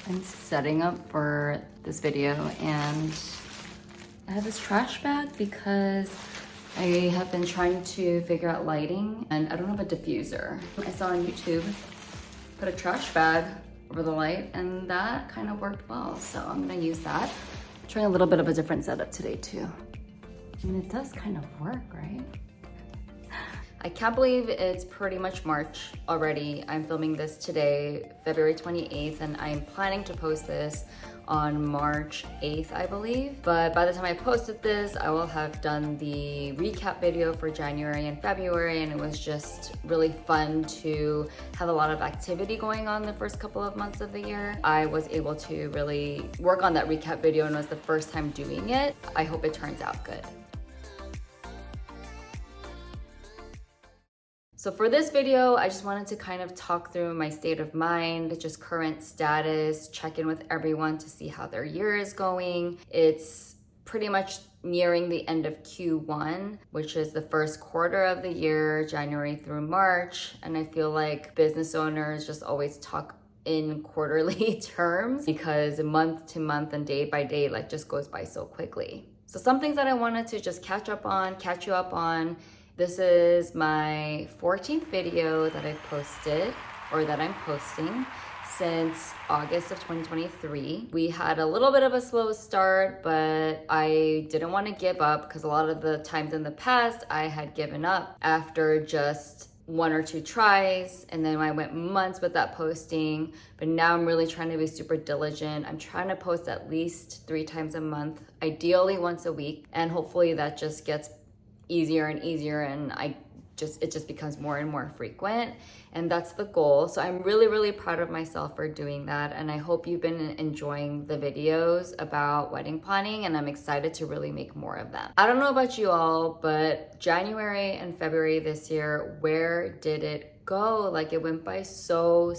I'm setting up for this video and I have this trash bag because I have been trying to figure out lighting and I don't have a diffuser. I saw on YouTube, put a trash bag over the light and that kind of worked well. So I'm gonna use that. I'm trying a little bit of a different setup today too. I mean, it does kind of work, right? I can't believe it's pretty much March already. I'm filming this today, February 28th, and I'm planning to post this on March 8th, I believe. But by the time I posted this, I will have done the recap video for January and February, and it was just really fun to have a lot of activity going on the first couple of months of the year. I was able to really work on that recap video and it was the first time doing it. I hope it turns out good. So for this video, I just wanted to kind of talk through my state of mind, just current status, check in with everyone to see how their year is going. It's pretty much nearing the end of Q1, which is the first quarter of the year, January through March. And I feel like business owners just always talk in quarterly terms because month to month and day by day, like just goes by so quickly. So some things that I wanted to just catch you up on. This is my 14th video that I've posted, or that I'm posting, since August of 2023. We had a little bit of a slow start, but I didn't want to give up because a lot of the times in the past I had given up after just 1 or 2 tries, and then I went months without posting. But now I'm really trying to be super diligent. I'm trying to post at least 3 times a month, ideally once a week, and hopefully that just gets easier and easier, and it just becomes more and more frequent, and that's the goal. So I'm really proud of myself for doing that, and I hope you've been enjoying the videos about wedding planning, and I'm excited to really make more of them. I don't know about you all, but January and February this year, where did it go? Like, it went by so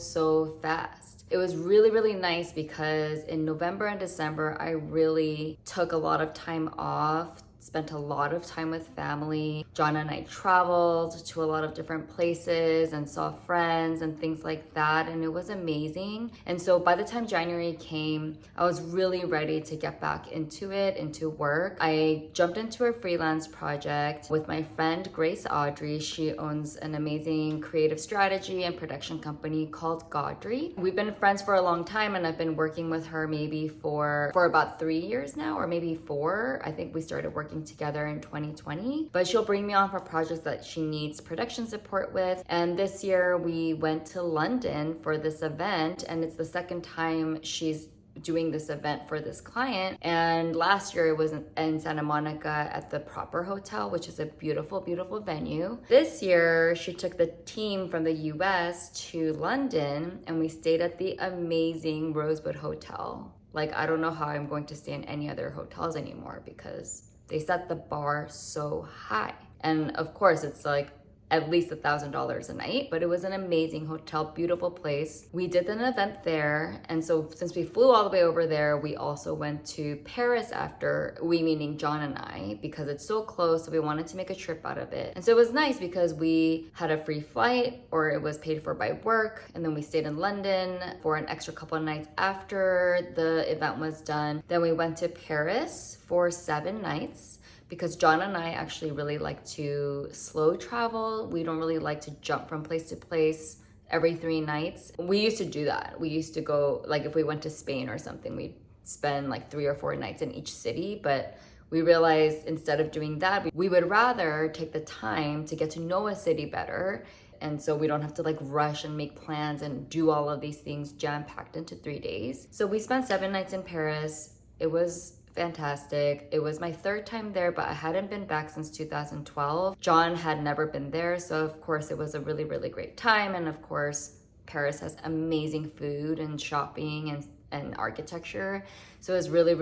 fast. It was really nice because in November and December I really took a lot of time off, spent a lot of time with family. John and I traveled to a lot of different places and saw friends and things like that, and it was amazing. And so by the time January came, I was really ready to get back into work. I jumped into a freelance project with my friend Grace Audrey. She owns an amazing creative strategy and production company called Gaudry. We've been friends for a long time, and I've been working with her maybe for about 3 years now, or maybe 4. I think we started working together in 2020, but she'll bring me on for projects that she needs production support with. And this year we went to London for this event, and it's the second time she's doing this event for this client. And last year it was in Santa Monica at the Proper Hotel, which is a beautiful venue. This year she took the team from the US to London, and we stayed at the amazing Rosewood Hotel. Like, I don't know how I'm going to stay in any other hotels anymore because they set the bar so high. And of course, it's like at least $1,000 a night, but it was an amazing hotel, beautiful place. We did an event there. And so since we flew all the way over there, we also went to Paris after, we meaning John and I, because it's so close. So we wanted to make a trip out of it. And so it was nice because we had a free flight, or it was paid for by work. And then we stayed in London for an extra couple of nights after the event was done. Then we went to Paris for 7 nights, because John and I actually really like to slow travel. We don't really like to jump from place to place every 3 nights. We used to do that. We used to go, like if we went to Spain or something, we'd spend like 3 or 4 nights in each city. But we realized instead of doing that, we would rather take the time to get to know a city better. And so we don't have to like rush and make plans and do all of these things jam-packed into 3 days. So we spent 7 nights in Paris. It was fantastic. It was my 3rd time there, but I hadn't been back since 2012. John had never been there, so of course it was a really great time. And of course, Paris has amazing food and shopping and architecture. So it was really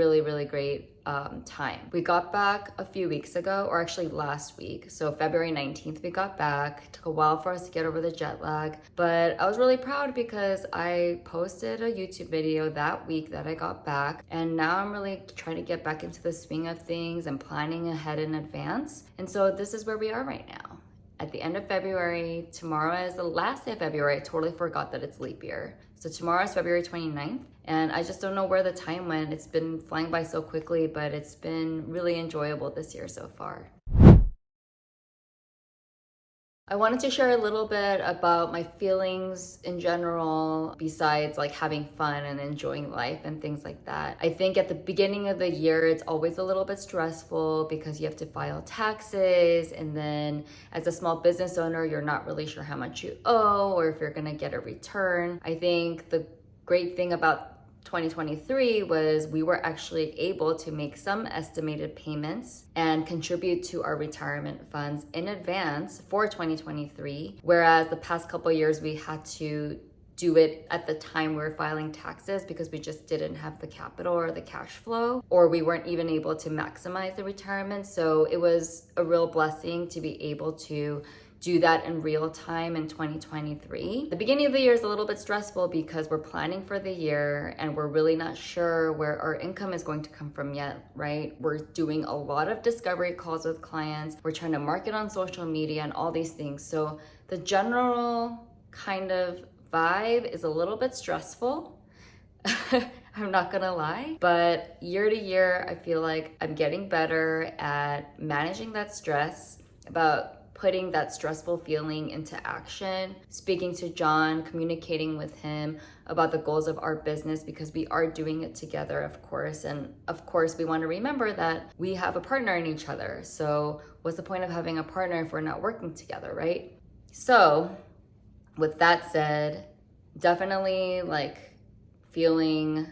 great time. We got back a few weeks ago, or actually last week. So February 19th, we got back. It took a while for us to get over the jet lag, but I was really proud because I posted a YouTube video that week that I got back. And now I'm really trying to get back into the swing of things and planning ahead in advance. And so this is where we are right now. At the end of February, tomorrow is the last day of February. I totally forgot that it's leap year. So tomorrow is February 29th, and I just don't know where the time went. It's been flying by so quickly, but it's been really enjoyable this year so far. I wanted to share a little bit about my feelings in general, besides like having fun and enjoying life and things like that. I think at the beginning of the year, it's always a little bit stressful because you have to file taxes. And then as a small business owner, you're not really sure how much you owe or if you're gonna get a return. I think the great thing about 2023 was we were actually able to make some estimated payments and contribute to our retirement funds in advance for 2023, whereas the past couple years we had to do it at the time we were filing taxes because we just didn't have the capital or the cash flow, or we weren't even able to maximize the retirement. So it was a real blessing to be able to do that in real time in 2023. The beginning of the year is a little bit stressful because we're planning for the year and we're really not sure where our income is going to come from yet, right? We're doing a lot of discovery calls with clients. We're trying to market on social media and all these things. So the general kind of vibe is a little bit stressful. I'm not gonna lie, but year to year, I feel like I'm getting better at managing that stress, about putting that stressful feeling into action, speaking to John, communicating with him about the goals of our business because we are doing it together, of course. And of course, we want to remember that we have a partner in each other. So what's the point of having a partner if we're not working together, right? So with that said, definitely like feeling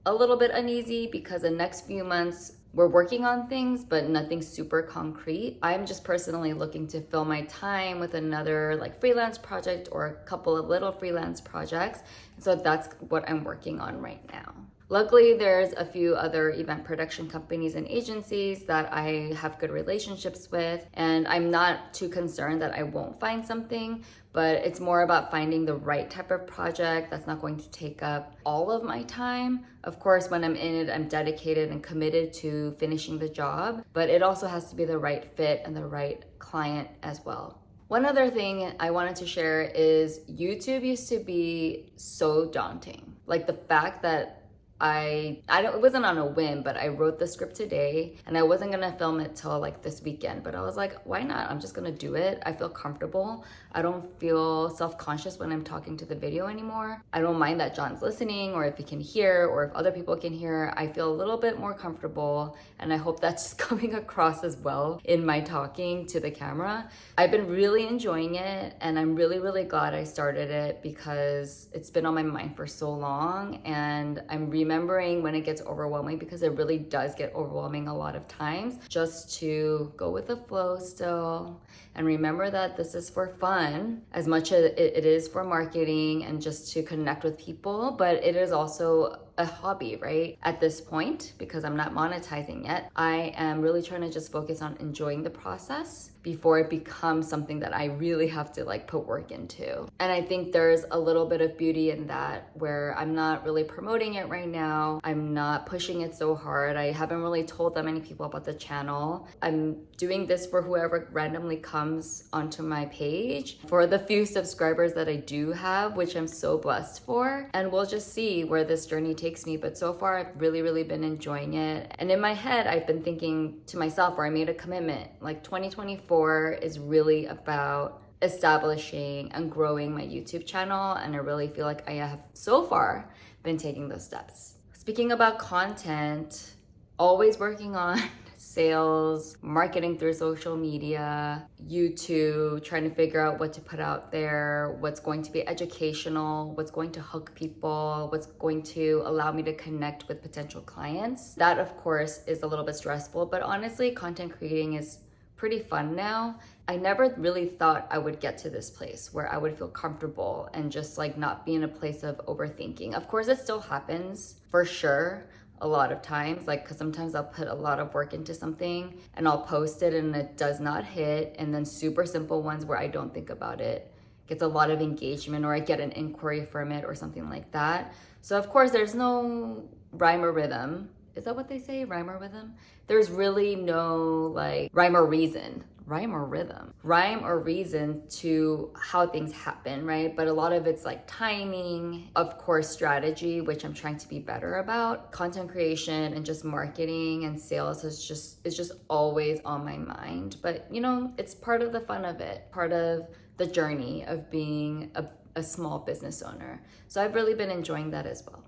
a little bit uneasy because the next few months we're working on things, but nothing super concrete. I'm just personally looking to fill my time with another like freelance project or a couple of little freelance projects. So that's what I'm working on right now. Luckily, there's a few other event production companies and agencies that I have good relationships with, and I'm not too concerned that I won't find something, but it's more about finding the right type of project that's not going to take up all of my time. Of course, when I'm in it, I'm dedicated and committed to finishing the job, but it also has to be the right fit and the right client as well. One other thing I wanted to share is YouTube used to be so daunting. Like the fact that it wasn't on a whim, but I wrote the script today and I wasn't gonna film it till like this weekend, but I was like, why not? I'm just gonna do it. I feel comfortable. I don't feel self-conscious when I'm talking to the video anymore. I don't mind that John's listening or if he can hear or if other people can hear. I feel a little bit more comfortable and I hope that's just coming across as well in my talking to the camera. I've been really enjoying it and I'm really, really glad I started it because it's been on my mind for so long and I'm remembering when it gets overwhelming because it really does get overwhelming a lot of times, just to go with the flow still and remember that this is for fun as much as it is for marketing and just to connect with people, but it is also a hobby, right? At this point, because I'm not monetizing yet, I am really trying to just focus on enjoying the process before it becomes something that I really have to like put work into. And I think there's a little bit of beauty in that where I'm not really promoting it right now. I'm not pushing it so hard. I haven't really told that many people about the channel. I'm doing this for whoever randomly comes onto my page, for the few subscribers that I do have, which I'm so blessed for. And we'll just see where this journey takes me. But so far, I've really, really been enjoying it. And in my head, I've been thinking to myself, or I made a commitment, like 2024 is really about establishing and growing my YouTube channel. And I really feel like I have so far been taking those steps. Speaking about content, always working on sales, marketing through social media, YouTube, trying to figure out what to put out there, what's going to be educational, what's going to hook people, what's going to allow me to connect with potential clients. That, of course, is a little bit stressful, but honestly, content creating is pretty fun now. I never really thought I would get to this place where I would feel comfortable and just like not be in a place of overthinking. Of course, it still happens for sure a lot of times, like, because sometimes I'll put a lot of work into something and I'll post it and it does not hit, and then super simple ones where I don't think about it gets a lot of engagement, or I get an inquiry from it or something like that. So of course there's no rhyme or rhythm. Is that what they say? Rhyme or rhythm? There's really no like rhyme or reason rhyme or reason to how things happen, right? But a lot of it's like timing, of course, strategy, which I'm trying to be better about. Content creation and just marketing and sales is just always on my mind. But you know, it's part of the fun of it, part of the journey of being a small business owner. So I've really been enjoying that as well.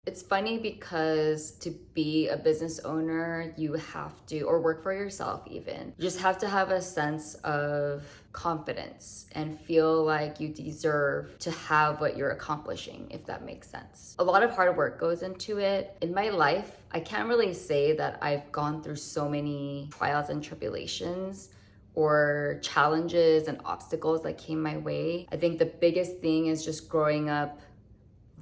It's funny because to be a business owner, you have to, or work for yourself even, you just have to have a sense of confidence and feel like you deserve to have what you're accomplishing, if that makes sense. A lot of hard work goes into it. In my life, I can't really say that I've gone through so many trials and tribulations or challenges and obstacles that came my way. I think the biggest thing is just growing up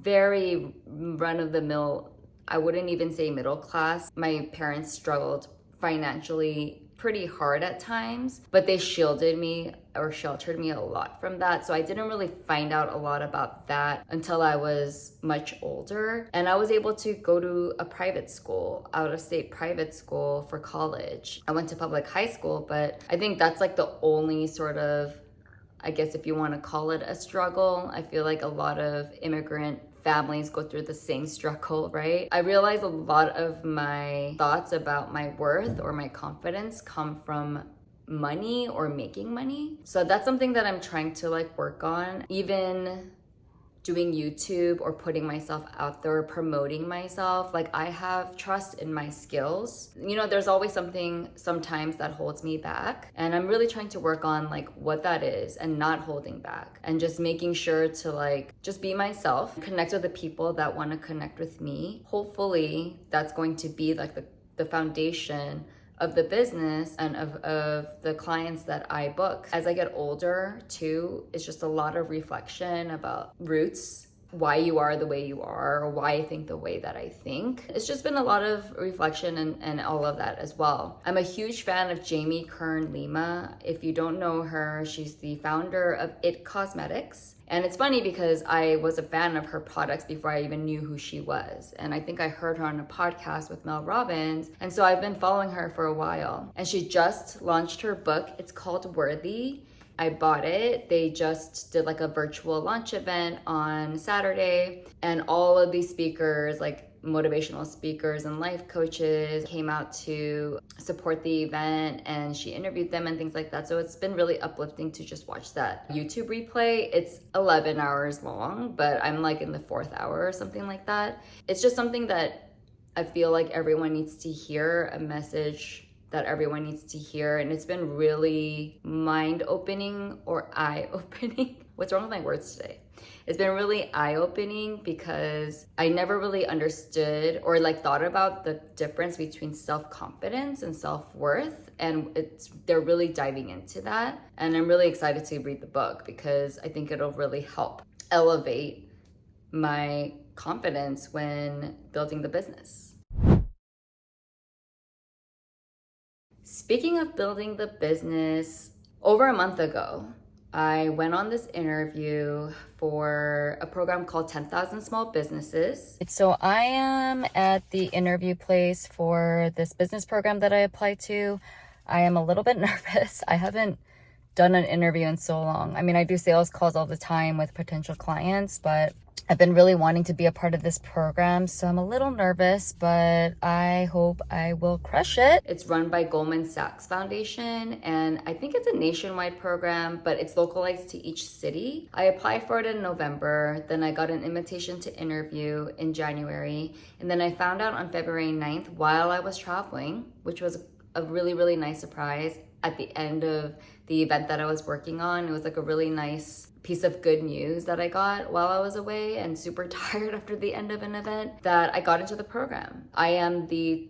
very run-of-the-mill. I wouldn't even say middle class. My parents struggled financially pretty hard at times, but they shielded me or sheltered me a lot from that. So I didn't really find out a lot about that until I was much older. And I was able to go to a private school, out-of-state private school for college. I went to public high school, but I think that's like the only sort of, I guess if you want to call it a struggle. I feel like a lot of immigrant families go through the same struggle, right? I realize a lot of my thoughts about my worth or my confidence come from money or making money. So that's something that I'm trying to like work on. Even doing YouTube or putting myself out there, promoting myself, like I have trust in my skills. You know, there's always something sometimes that holds me back, and I'm really trying to work on like what that is and not holding back and just making sure to like just be myself, connect with the people that want to connect with me. Hopefully that's going to be like the foundation of the business and of the clients that I book. As I get older too, it's just a lot of reflection about roots, why you are the way you are, or why I think the way that I think. It's just been a lot of reflection and all of that as well. I'm a huge fan of Jamie Kern Lima. If you don't know her, she's the founder of It Cosmetics. And it's funny because I was a fan of her products before I even knew who she was. And I think I heard her on a podcast with Mel Robbins. And so I've been following her for a while. And she just launched her book. It's called Worthy. I bought it. They just did like a virtual launch event on Saturday. And all of these speakers, like motivational speakers and life coaches, came out to support the event, and she interviewed them and things like that. So it's been really uplifting to just watch that YouTube replay. It's 11 hours long, but I'm like in the 4th hour or something like that. It's just something that I feel like everyone needs to hear, a message that everyone needs to hear. And it's been really mind-opening or eye-opening. What's wrong with my words today? It's been really eye-opening because I never really understood or like thought about the difference between self-confidence and self-worth. And they're really diving into that. And I'm really excited to read the book because I think it'll really help elevate my confidence when building the business. Speaking of building the business, over a month ago, I went on this interview for a program called 10,000 Small Businesses. So I am at the interview place for this business program that I applied to. I am a little bit nervous. I haven't done an interview in so long. I mean, I do sales calls all the time with potential clients, but I've been really wanting to be a part of this program, so I'm a little nervous, but I hope I will crush it. It's run by Goldman Sachs Foundation, and I think it's a nationwide program, but it's localized to each city. I applied for it in November, then I got an invitation to interview in January, and then I found out on February 9th while I was traveling, which was a really, really nice surprise at the end of the event that I was working on. It was like a really nice piece of good news that I got while I was away and super tired after the end of an event that I got into the program. I am the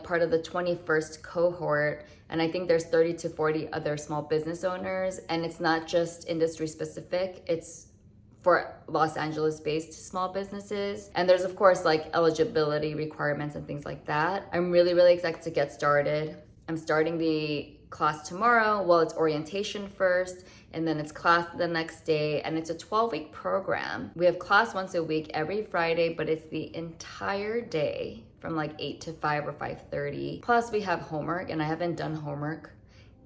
part of the 21st cohort, and I think there's 30 to 40 other small business owners, and it's not just industry specific, it's for Los Angeles based small businesses. And there's of course like eligibility requirements and things like that. I'm really, really excited to get started. I'm starting the class tomorrow. Well, it's orientation first, and then it's class the next day, and it's a 12-week program. We have class once a week every Friday, but it's the entire day from like 8 to 5 or 5:30. Plus we have homework, and I haven't done homework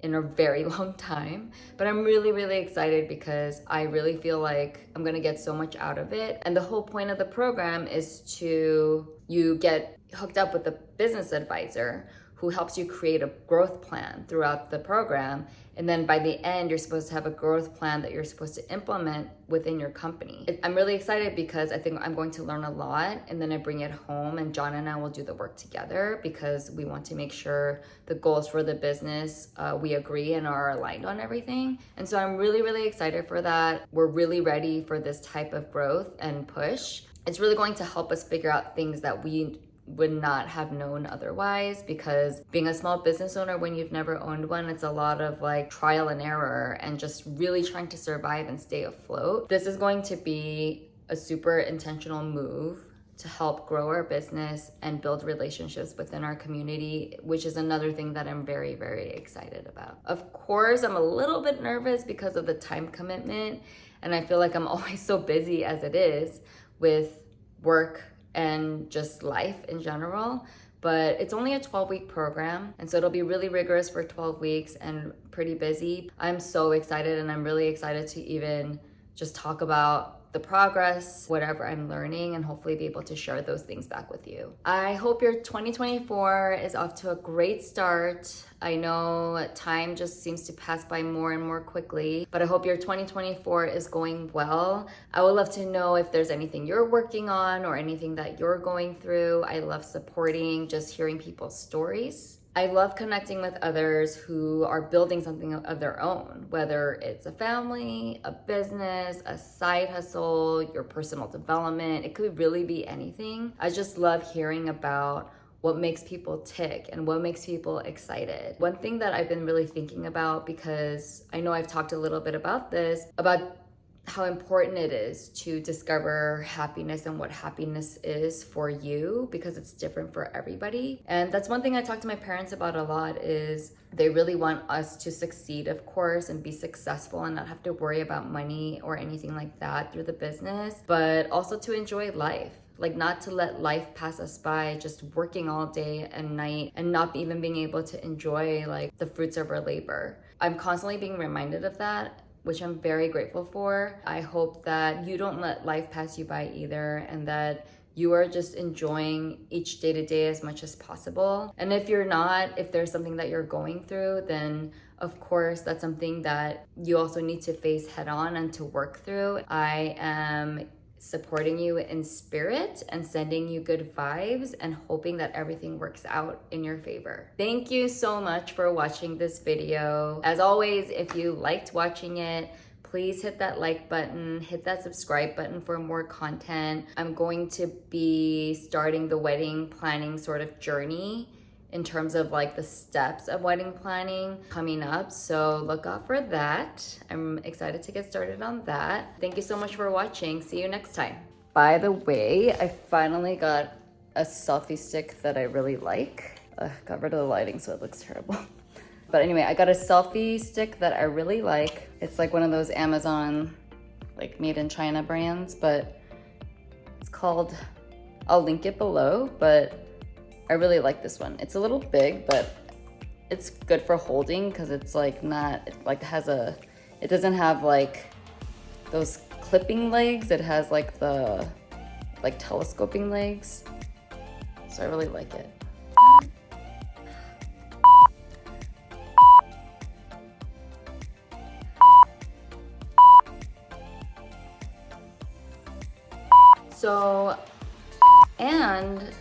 in a very long time, but I'm really, really excited because I really feel like I'm gonna get so much out of it. And the whole point of the program is you get hooked up with a business advisor who helps you create a growth plan throughout the program. And then by the end, you're supposed to have a growth plan that you're supposed to implement within your company. I'm really excited because I think I'm going to learn a lot, and then I bring it home and John and I will do the work together because we want to make sure the goals for the business, we agree and are aligned on everything. And so I'm really, really excited for that. We're really ready for this type of growth and push. It's really going to help us figure out things that we would not have known otherwise, because being a small business owner when you've never owned one, it's a lot of like trial and error and just really trying to survive and stay afloat. This is going to be a super intentional move to help grow our business and build relationships within our community, which is another thing that I'm very, very excited about. Of course, I'm a little bit nervous because of the time commitment, and I feel like I'm always so busy as it is with work and just life in general. But it's only a 12-week program, and so it'll be really rigorous for 12 weeks and pretty busy. I'm so excited, and I'm really excited to even just talk about the progress, whatever I'm learning, and hopefully be able to share those things back with you. I hope your 2024 is off to a great start. I know time just seems to pass by more and more quickly, but I hope your 2024 is going well. I would love to know if there's anything you're working on or anything that you're going through. I love supporting, just hearing people's stories. I love connecting with others who are building something of their own, whether it's a family, a business, a side hustle, your personal development. It could really be anything. I just love hearing about what makes people tick and what makes people excited. One thing that I've been really thinking about, because I know I've talked a little bit about this, about how important it is to discover happiness and what happiness is for you, because it's different for everybody. And that's one thing I talk to my parents about a lot, is they really want us to succeed, of course, and be successful and not have to worry about money or anything like that through the business, but also to enjoy life. Like, not to let life pass us by just working all day and night and not even being able to enjoy like the fruits of our labor. I'm constantly being reminded of that, which I'm very grateful for. I hope that you don't let life pass you by either, and that you are just enjoying each day to day as much as possible. And if you're not, if there's something that you're going through, then of course that's something that you also need to face head on and to work through. I am supporting you in spirit and sending you good vibes and hoping that everything works out in your favor. Thank you so much for watching this video. As always, if you liked watching it, please hit that like button, hit that subscribe button for more content. I'm going to be starting the wedding planning sort of journey in terms of like the steps of wedding planning coming up. So look out for that. I'm excited to get started on that. Thank you so much for watching. See you next time. By the way, I finally got a selfie stick that I really like. Got rid of the lighting so it looks terrible. But anyway, I got a selfie stick that I really like. It's like one of those Amazon, like made in China brands, but it's called, I'll link it below, but I really like this one. It's a little big, but it's good for holding because it's like not, it like has a, it doesn't have like those clipping legs. It has like the, like telescoping legs. So I really like it. So, and